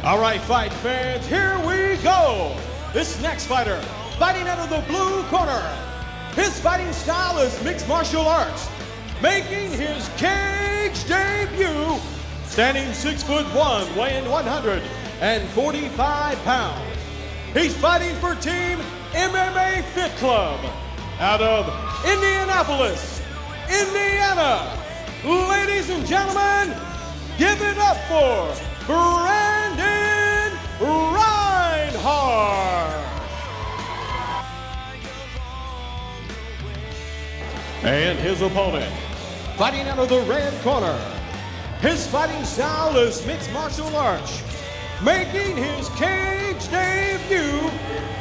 All right, fight fans, here we go. This next fighter, fighting out of the blue corner. His fighting style is mixed martial arts, making his cage debut, standing 6'1", weighing 145 pounds. He's fighting for Team MMA Fit Club out of Indianapolis, Indiana. Ladies and gentlemen, give it up for Brandon Reinhardt. And his opponent, fighting out of the red corner. His fighting style is mixed martial arts, making his cage debut,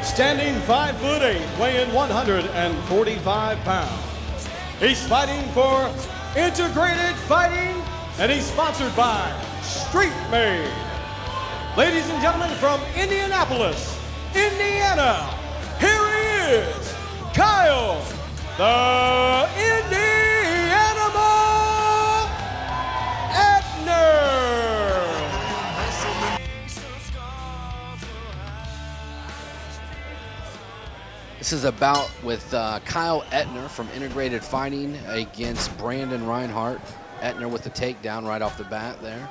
standing 5'8", weighing 145 pounds. He's fighting for Integrated Fighting, and he's sponsored by Street Made. Ladies and gentlemen, from Indianapolis, Indiana, here he is, Kyle, the Indianimal Ettner. This is a bout with Kyle Ettner from Integrated Fighting against Brandon Reinhardt. Ettner with the takedown right off the bat there.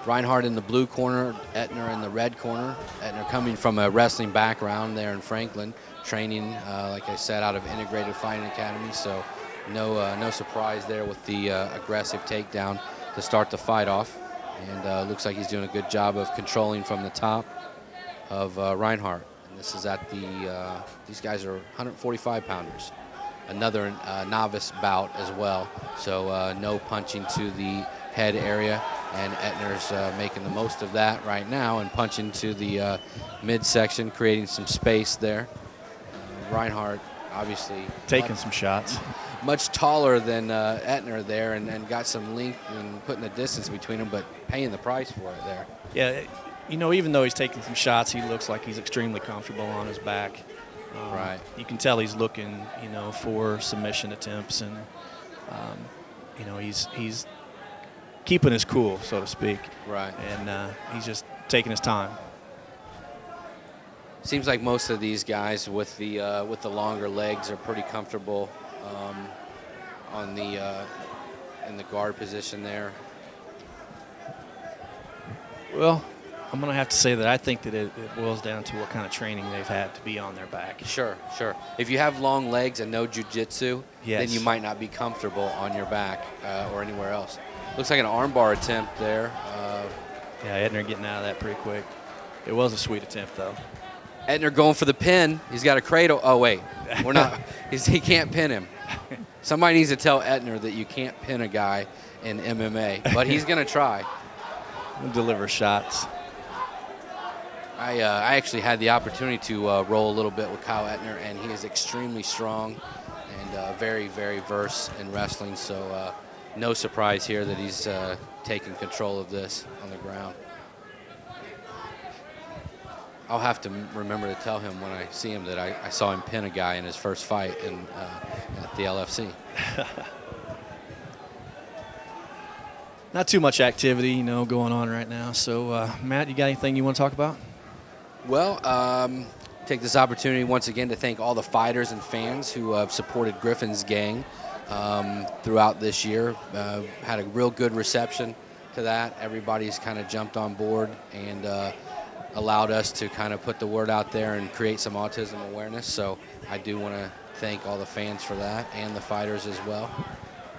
Reinhardt in the blue corner, Ettner in the red corner. Ettner coming from a wrestling background there in Franklin, training, like I said, out of Integrated Fighting Academy. So no surprise there with the aggressive takedown to start the fight off. And looks like he's doing a good job of controlling from the top of Reinhardt. And this is at the, these guys are 145 pounders. Another novice bout as well. So no punching to the head area. And Ettner's making the most of that right now and punching to the midsection, creating some space there. Reinhardt, obviously, taking some shots. Much taller than Ettner there, and got some length and putting the distance between them, but paying the price for it there. Yeah, you know, even though he's taking some shots, he looks like he's extremely comfortable on his back. Right. You can tell he's looking, you know, for submission attempts, and you know, he's keeping his cool, so to speak. Right. And he's just taking his time. Seems like most of these guys with the longer legs are pretty comfortable on the in the guard position there. Well, I'm going to have to say that I think that it boils down to what kind of training they've had to be on their back. Sure, sure. If you have long legs and no jiu-jitsu, yes, then you might not be comfortable on your back or anywhere else. Looks like an armbar attempt there. Yeah, Ettner getting out of that pretty quick. It was a sweet attempt, though. Ettner going for the pin. He's got a cradle. Oh, wait. We're not. He can't pin him. Somebody needs to tell Ettner that you can't pin a guy in MMA, but he's going to try. He'll deliver shots. I actually had the opportunity to roll a little bit with Kyle Ettner, and he is extremely strong and very, very versed in wrestling. So no surprise here that he's taking control of this on the ground. I'll have to remember to tell him when I see him that I saw him pin a guy in his first fight at the LFC. Not too much activity, you know, going on right now. So, Matt, you got anything you want to talk about? Well, take this opportunity once again to thank all the fighters and fans who have supported Griffin's gang throughout this year. Had a real good reception to that. Everybody's kind of jumped on board and allowed us to kind of put the word out there and create some autism awareness. So I do want to thank all the fans for that and the fighters as well.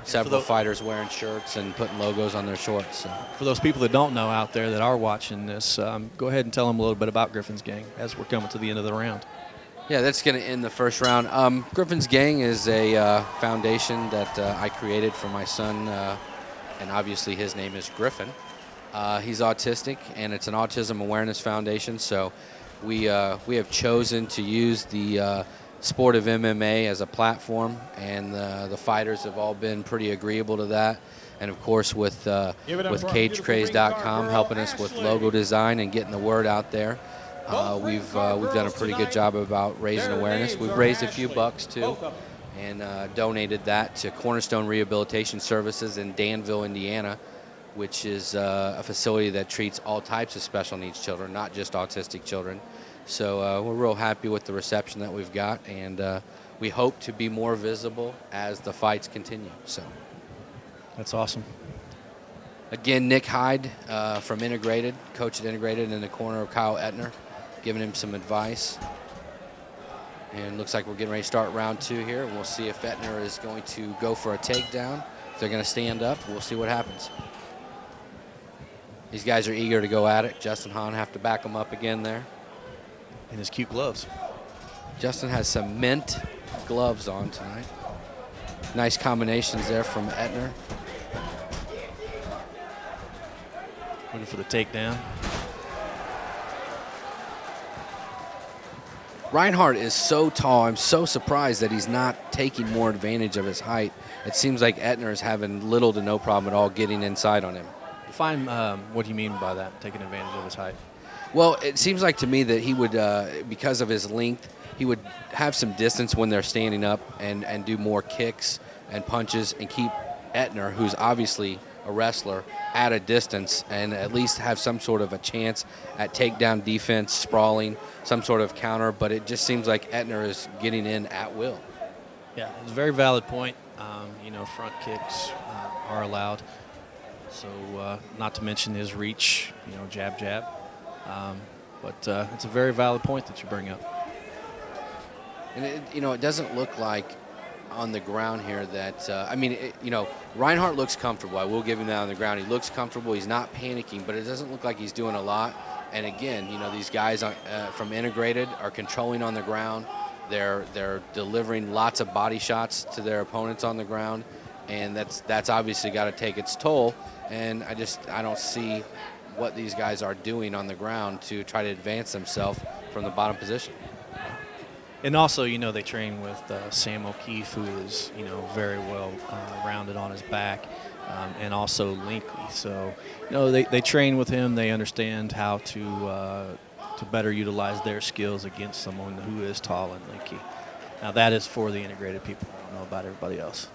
Several fighters wearing shirts and putting logos on their shorts. So. For those people that don't know out there that are watching this, go ahead and tell them a little bit about Griffin's Gang as we're coming to the end of the round. Yeah, that's going to end the first round. Griffin's Gang is a foundation that I created for my son, and obviously his name is Griffin. He's autistic, and it's an autism awareness foundation. So we have chosen to use the sport of MMA as a platform, and the fighters have all been pretty agreeable to that. And of course, with CageCraze.com helping us with logo design and getting the word out there, we've done a pretty good job about raising awareness. We've raised a few bucks too, and donated that to Cornerstone Rehabilitation Services in Danville, Indiana. which is a facility that treats all types of special needs children, not just autistic children. So we're real happy with the reception that we've got, and we hope to be more visible as the fights continue. So That's awesome. again, Nick Hyde from Integrated, coach at Integrated, in the corner of Kyle Ettner, giving him some advice. And looks like we're getting ready to start round 2 here. We'll see if Ettner is going to go for a takedown. If they're going to stand up, we'll see what happens. These guys are eager to go at it. Justin Hahn have to back him up again there. And his cute gloves. Justin has some mint gloves on tonight. Nice combinations there from Ettner. Looking for the takedown. Reinhardt is so tall. I'm so surprised that he's not taking more advantage of his height. It seems like Ettner is having little to no problem at all getting inside on him. Define what do you mean by that, taking advantage of his height? Well, it seems like to me that he would, because of his length, he would have some distance when they're standing up and do more kicks and punches and keep Ettner, who's obviously a wrestler, at a distance and at least have some sort of a chance at takedown defense, sprawling, some sort of counter. But it just seems like Ettner is getting in at will. Yeah, it's a very valid point. Front kicks are allowed. So not to mention his reach, jab, jab. But it's a very valid point that you bring up. And it doesn't look like on the ground here that Reinhardt looks comfortable. I will give him that on the ground. He looks comfortable. He's not panicking, but it doesn't look like he's doing a lot. And again, these guys from Integrated are controlling on the ground. They're delivering lots of body shots to their opponents on the ground, and that's obviously got to take its toll. And I don't see what these guys are doing on the ground to try to advance themselves from the bottom position. And also, they train with Sam O'Keefe, who is, very well rounded on his back, and also lengthy. So, they train with him. They understand how to better utilize their skills against someone who is tall and lanky. Now, that is for the Integrated people. I don't know about everybody else.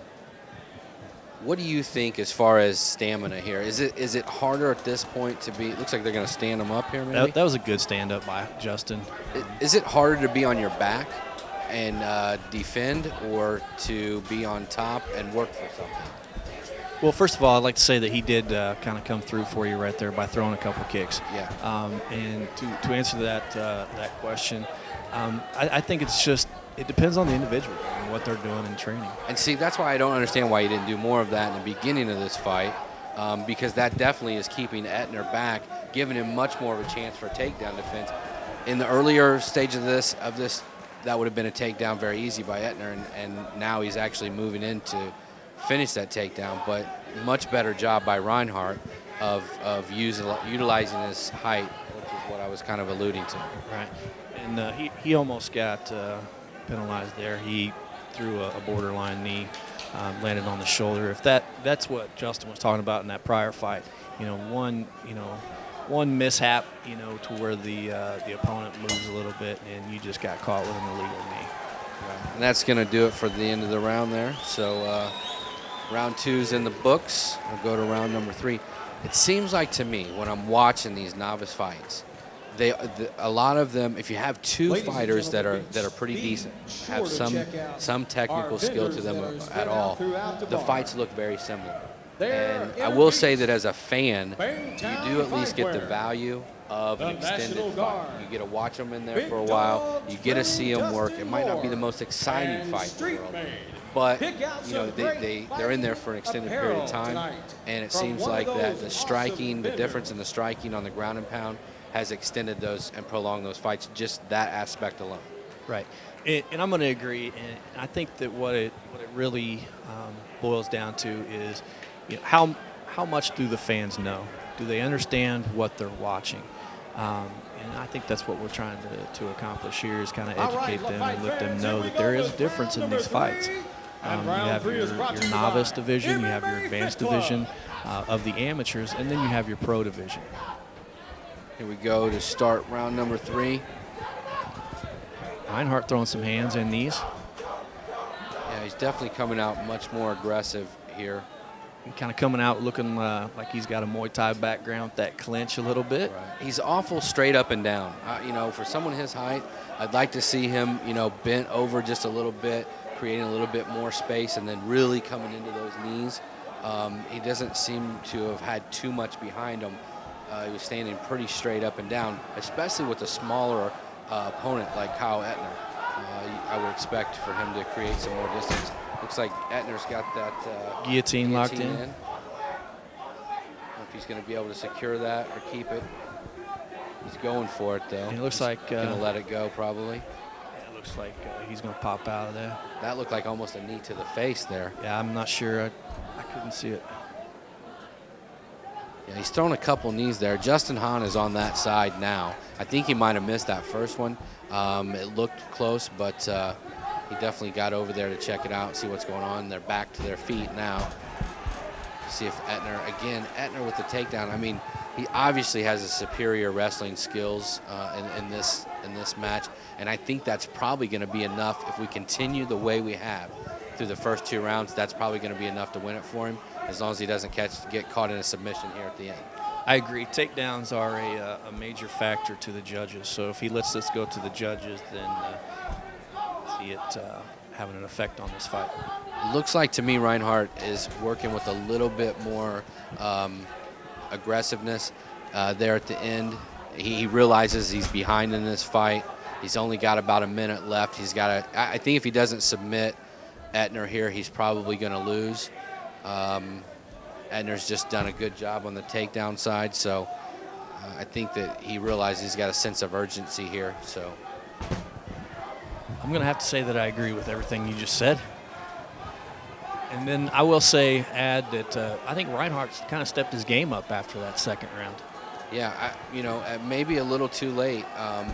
What do you think as far as stamina here? Is it harder at this point to be? It looks like they're going to stand them up here. Maybe that was a good stand up by Justin. Is it harder to be on your back and defend, or to be on top and work for something? Well, first of all, I'd like to say that he did kind of come through for you right there by throwing a couple kicks. Yeah. And to answer that question, I think it depends on the individual and what they're doing in training. And see, that's why I don't understand why he didn't do more of that in the beginning of this fight, because that definitely is keeping Ettner back, giving him much more of a chance for takedown defense. In the earlier stage of this, that would have been a takedown very easy by Ettner, and now he's actually moving in to finish that takedown. But much better job by Reinhardt of utilizing his height, which is what I was kind of alluding to. Right. And he almost got penalized there. He threw a borderline knee, landed on the shoulder. If that's what Justin was talking about in that prior fight, one mishap, to where the opponent moves a little bit, and you just got caught with an illegal knee. Right. And that's going to do it for the end of the round there. So round 2's in the books. We'll go to round number 3. It seems like to me, when I'm watching these novice fights, a lot of them, if you have two fighters that are pretty decent, have some technical skill to them at all, the fights look very similar. And I will say that as a fan, you do at least get the value of an extended fight. You get to watch them in there for a while. You get to see them work. It might not be the most exciting fight in the world, but they're in there for an extended period of time. And it seems like that the difference in the striking on the ground and pound has extended those and prolonged those fights, just that aspect alone. Right. And I'm going to agree. And I think that what it really boils down to is, how much do the fans know? Do they understand what they're watching? And I think that's what we're trying to accomplish here, is kind of educate them and let them know that there is a difference in these fights. You have your novice division, you have your advanced division of the amateurs, and then you have your pro division. Here we go to start round number 3. Reinhardt throwing some hands and knees. Yeah, he's definitely coming out much more aggressive here. kind of coming out looking like he's got a Muay Thai background, that clinch a little bit. Right. He's awful straight up and down. You know, for someone his height, I'd like to see him, you know, bent over just a little bit, creating a little bit more space, and then really coming into those knees. He doesn't seem to have had too much behind him. He was standing pretty straight up and down, especially with a smaller opponent like Kyle Ettner. I would expect for him to create some more distance. Looks like Ettner's got that guillotine locked in. I don't know if he's going to be able to secure that or keep it. He's going for it, though. It looks like going to let it go, probably. It looks like he's going to pop out of there. That looked like almost a knee to the face there. Yeah, I'm not sure. I couldn't see it. Yeah, he's thrown a couple knees there. Justin Hahn is on that side now. I think he might have missed that first one. It looked close, but he definitely got over there to check it out, see what's going on. They're back to their feet now. See if Ettner with the takedown. I mean, he obviously has a superior wrestling skills in this match, and I think that's probably going to be enough if we continue the way we have through the first 2 rounds. That's probably going to be enough to win it for him, as long as he doesn't get caught in a submission here at the end. I agree. Takedowns are a major factor to the judges. So if he lets this go to the judges, then see it having an effect on this fight. Looks like to me Reinhardt is working with a little bit more aggressiveness there at the end. He realizes he's behind in this fight. He's only got about a minute left. He's got to. I think if he doesn't submit Ettner here, he's probably going to lose. Ettner's just done a good job on the takedown side, so I think that he realizes he's got a sense of urgency here. So I'm going to have to say that I agree with everything you just said. And then I will add that I think Reinhardt's kind of stepped his game up after that second round. Yeah, maybe a little too late,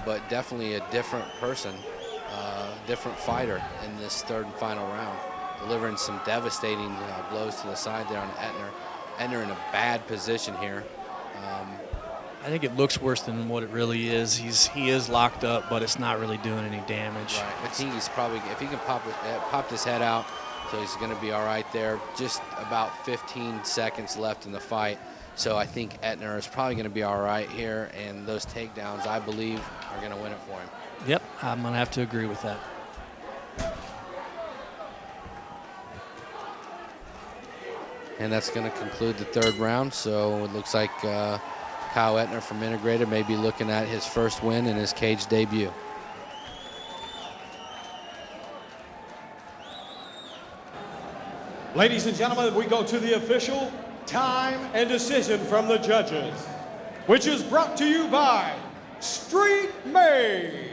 but definitely a different person, different fighter in this third and final round, delivering some devastating blows to the side there on Ettner. Ettner in a bad position here. I think it looks worse than what it really is. He is locked up, but it's not really doing any damage. Right. I think he's probably, if he can pop his head out, so he's going to be all right there. Just about 15 seconds left in the fight. So I think Ettner is probably going to be all right here, and those takedowns, I believe, are going to win it for him. Yep, I'm going to have to agree with that. And that's going to conclude the third round. So it looks like Kyle Ettner from Integrated may be looking at his first win in his cage debut. Ladies and gentlemen, we go to the official time and decision from the judges, which is brought to you by Street Made.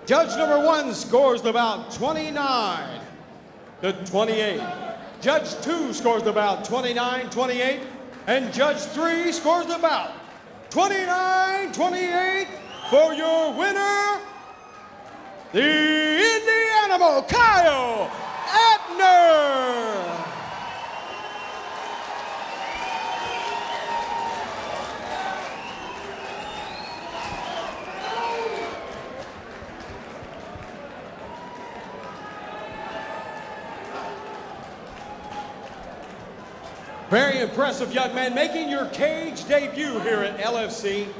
Judge number 1 scores the bout 29-28. Judge 2 scores the bout 29-28. And Judge 3 scores the bout 29-28 for your winner, the Indianimal Kyle Ettner. Very impressive young man, making your cage debut here at LFC.